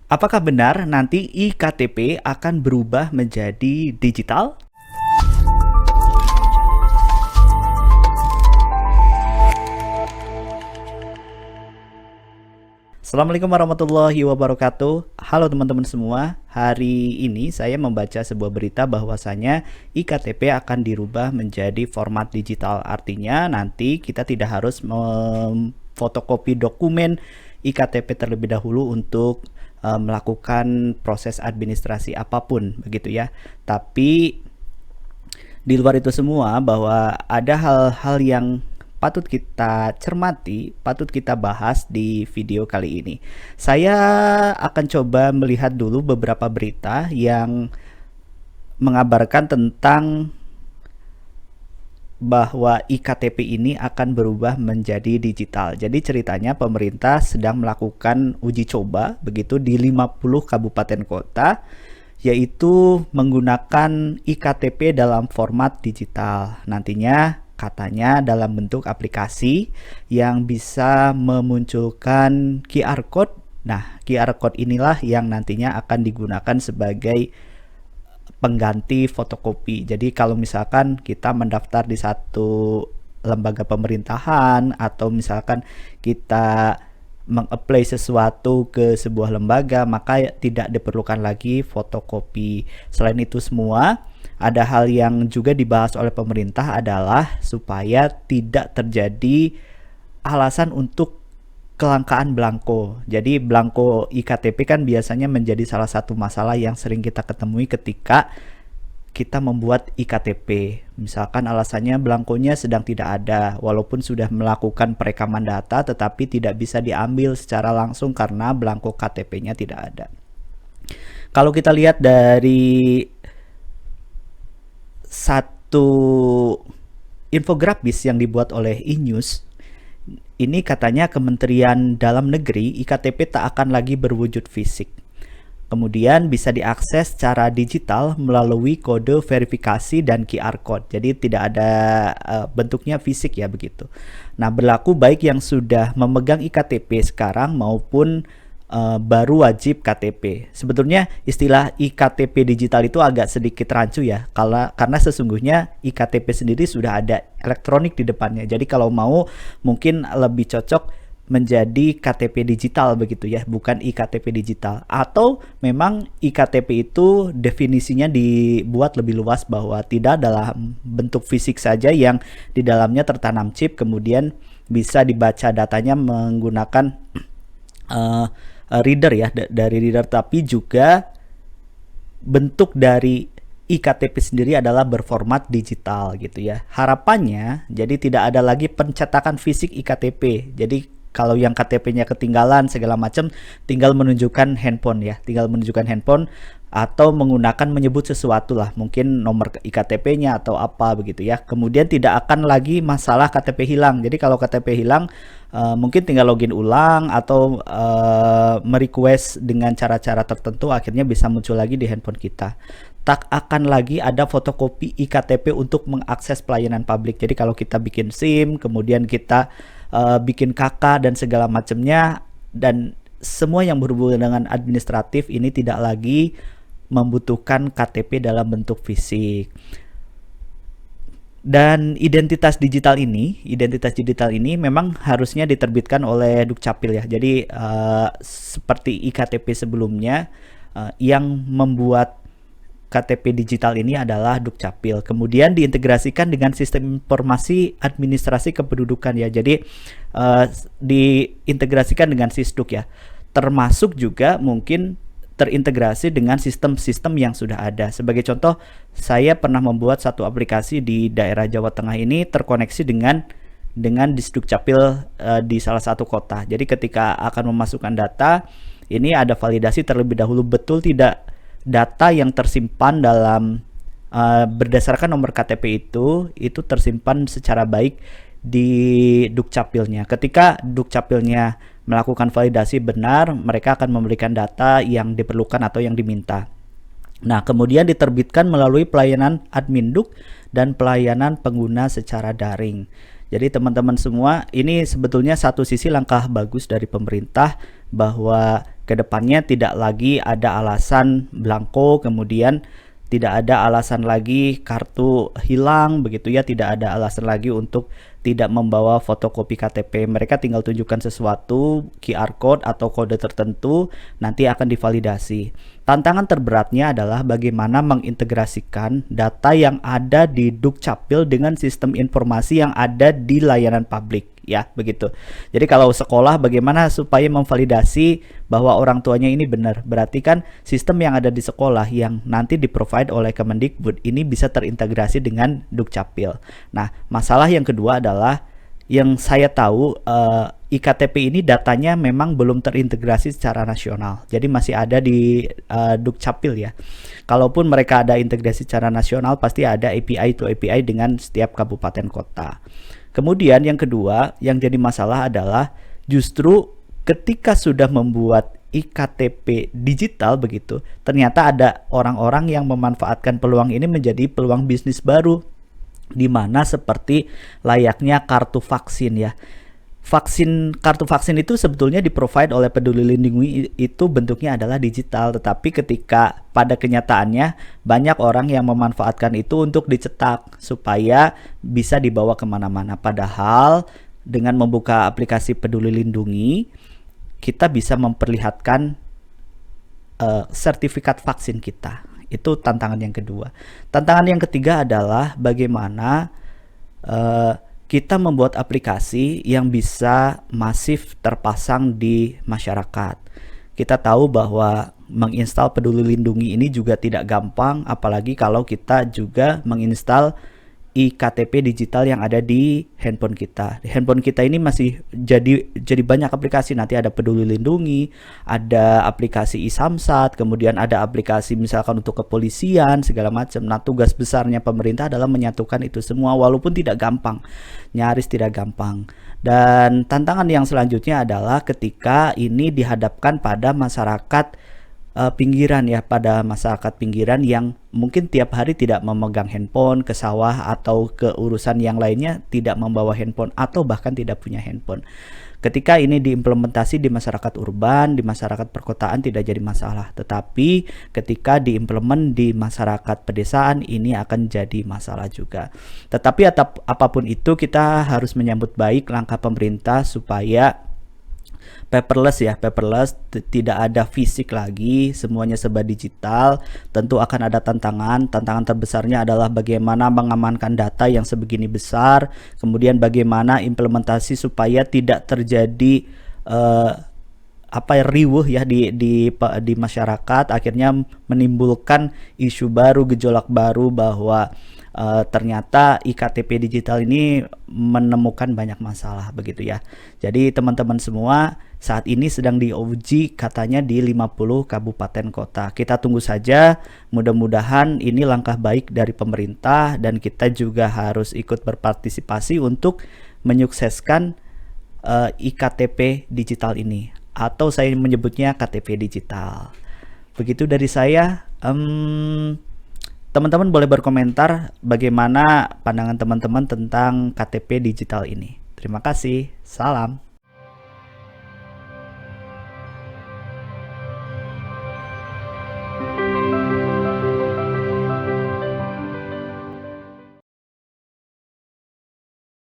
Apakah benar nanti iKTP akan berubah menjadi digital? Assalamualaikum warahmatullahi wabarakatuh. Halo teman-teman semua. Hari ini saya membaca sebuah berita bahwasanya iKTP akan dirubah menjadi format digital. Artinya nanti kita tidak harus memfotokopi dokumen iKTP terlebih dahulu untuk melakukan proses administrasi apapun begitu ya. Tapi di luar itu semua, bahwa ada hal-hal yang patut kita cermati, patut kita bahas di video kali ini. Saya akan coba melihat dulu beberapa berita yang mengabarkan tentang bahwa iKTP ini akan berubah menjadi digital. Jadi ceritanya pemerintah sedang melakukan uji coba begitu di 50 kabupaten kota, yaitu menggunakan iKTP dalam format digital. Nantinya katanya dalam bentuk aplikasi yang bisa memunculkan QR code. Nah, QR code inilah yang nantinya akan digunakan sebagai pengganti fotokopi. Jadi kalau misalkan kita mendaftar di satu lembaga pemerintahan atau misalkan kita mengapply sesuatu ke sebuah lembaga, maka tidak diperlukan lagi fotokopi. Selain itu semua, ada hal yang juga dibahas oleh pemerintah adalah supaya tidak terjadi alasan untuk kelangkaan belangko. Jadi belangko iKTP kan biasanya menjadi salah satu masalah yang sering kita ketemui ketika kita membuat iKTP. Misalkan alasannya belangkonya sedang tidak ada, walaupun sudah melakukan perekaman data tetapi tidak bisa diambil secara langsung karena belangko KTP-nya tidak ada. Kalau kita lihat dari satu infografis yang dibuat oleh e-news, ini katanya Kementerian Dalam Negeri iKTP tak akan lagi berwujud fisik. Kemudian bisa diakses secara digital melalui kode verifikasi dan QR code. Jadi tidak ada bentuknya fisik ya begitu. Nah, berlaku baik yang sudah memegang iKTP sekarang maupun baru wajib KTP. Sebetulnya istilah iKTP digital itu agak sedikit rancu ya, karena sesungguhnya iKTP sendiri sudah ada elektronik di depannya. Jadi kalau mau mungkin lebih cocok menjadi KTP digital begitu ya, bukan iKTP digital. Atau memang iKTP itu definisinya dibuat lebih luas bahwa tidak dalam bentuk fisik saja yang di dalamnya tertanam chip kemudian bisa dibaca datanya menggunakan reader ya, dari reader, tapi juga bentuk dari iKTP sendiri adalah berformat digital gitu ya. Harapannya jadi tidak ada lagi pencetakan fisik iKTP. Jadi kalau yang KTP-nya ketinggalan segala macam, tinggal menunjukkan handphone ya, tinggal menunjukkan handphone atau menggunakan menyebut sesuatu lah, mungkin nomor iKTP-nya atau apa begitu ya. Kemudian tidak akan lagi masalah KTP hilang. Jadi kalau KTP hilang mungkin tinggal login ulang atau merequest dengan cara-cara tertentu, akhirnya bisa muncul lagi di handphone kita. Tak akan lagi ada fotokopi iKTP untuk mengakses pelayanan publik. Jadi kalau kita bikin SIM, kemudian kita bikin KK dan segala macamnya, dan semua yang berhubungan dengan administratif ini tidak lagi membutuhkan KTP dalam bentuk fisik. Dan identitas digital ini memang harusnya diterbitkan oleh Dukcapil ya. Jadi seperti iKTP sebelumnya, yang membuat KTP digital ini adalah Dukcapil. Kemudian diintegrasikan dengan sistem informasi administrasi kependudukan ya. Jadi diintegrasikan dengan Sisduk ya. Termasuk juga mungkin terintegrasi dengan sistem-sistem yang sudah ada. Sebagai contoh, saya pernah membuat satu aplikasi di daerah Jawa Tengah ini terkoneksi dengan Disdukcapil di salah satu kota. Jadi ketika akan memasukkan data, ini ada validasi terlebih dahulu betul tidak data yang tersimpan dalam berdasarkan nomor KTP itu tersimpan secara baik di Dukcapilnya. Ketika Dukcapilnya melakukan validasi benar, mereka akan memberikan data yang diperlukan atau yang diminta. Nah, kemudian diterbitkan melalui pelayanan Adminduk dan pelayanan pengguna secara daring. Jadi teman-teman semua, ini sebetulnya satu sisi langkah bagus dari pemerintah bahwa Kedepannya tidak lagi ada alasan blanko, kemudian tidak ada alasan lagi kartu hilang begitu ya, tidak ada alasan lagi untuk tidak membawa fotokopi KTP. Mereka tinggal tunjukkan sesuatu, QR code atau kode tertentu, nanti akan divalidasi. Tantangan terberatnya adalah bagaimana mengintegrasikan data yang ada di Dukcapil dengan sistem informasi yang ada di layanan publik, ya begitu. Jadi kalau sekolah bagaimana supaya memvalidasi bahwa orang tuanya ini benar, berarti kan sistem yang ada di sekolah yang nanti di-provide oleh Kemendikbud ini bisa terintegrasi dengan Dukcapil. Nah, masalah yang kedua adalah yang saya tahu iktp ini datanya memang belum terintegrasi secara nasional, jadi masih ada di Dukcapil ya. Kalaupun mereka ada integrasi secara nasional, pasti ada API to API dengan setiap kabupaten kota. Kemudian yang kedua yang jadi masalah adalah justru ketika sudah membuat iktp digital begitu, ternyata ada orang-orang yang memanfaatkan peluang ini menjadi peluang bisnis baru, di mana seperti layaknya kartu vaksin ya. Kartu vaksin itu sebetulnya di-provide oleh Peduli Lindungi, itu bentuknya adalah digital, tetapi ketika pada kenyataannya banyak orang yang memanfaatkan itu untuk dicetak supaya bisa dibawa kemana-mana. Padahal dengan membuka aplikasi Peduli Lindungi, kita bisa memperlihatkan sertifikat vaksin kita. Itu tantangan yang kedua. Tantangan yang ketiga adalah bagaimana kita membuat aplikasi yang bisa masif terpasang di masyarakat. Kita tahu bahwa menginstal Peduli Lindungi ini juga tidak gampang, apalagi kalau kita juga menginstal iktp digital yang ada di handphone kita. Di handphone kita ini masih jadi banyak aplikasi. Nanti ada Peduli Lindungi, ada aplikasi iSamsat, kemudian ada aplikasi misalkan untuk kepolisian segala macam. Nah, tugas besarnya pemerintah adalah menyatukan itu semua, walaupun tidak gampang, nyaris tidak gampang. Dan tantangan yang selanjutnya adalah ketika ini dihadapkan pada masyarakat pinggiran ya, pada masyarakat pinggiran yang mungkin tiap hari tidak memegang handphone, ke sawah atau ke urusan yang lainnya tidak membawa handphone atau bahkan tidak punya handphone. Ketika ini diimplementasi di masyarakat urban, di masyarakat perkotaan tidak jadi masalah, tetapi ketika diimplement di masyarakat pedesaan ini akan jadi masalah juga. Tetapi apapun itu, kita harus menyambut baik langkah pemerintah supaya paperless ya, tidak ada fisik lagi, semuanya serba digital. Tentu akan ada tantangan terbesarnya adalah bagaimana mengamankan data yang sebegini besar, kemudian bagaimana implementasi supaya tidak terjadi riuh ya di masyarakat, akhirnya menimbulkan isu baru, gejolak baru bahwa ternyata iktp digital ini menemukan banyak masalah begitu ya. Jadi teman-teman semua, saat ini sedang diuji katanya di 50 kabupaten kota. Kita tunggu saja, mudah-mudahan ini langkah baik dari pemerintah dan kita juga harus ikut berpartisipasi untuk menyukseskan iktp digital ini, atau saya menyebutnya KTP digital. Begitu dari saya. Teman-teman boleh berkomentar bagaimana pandangan teman-teman tentang KTP digital ini. Terima kasih. Salam.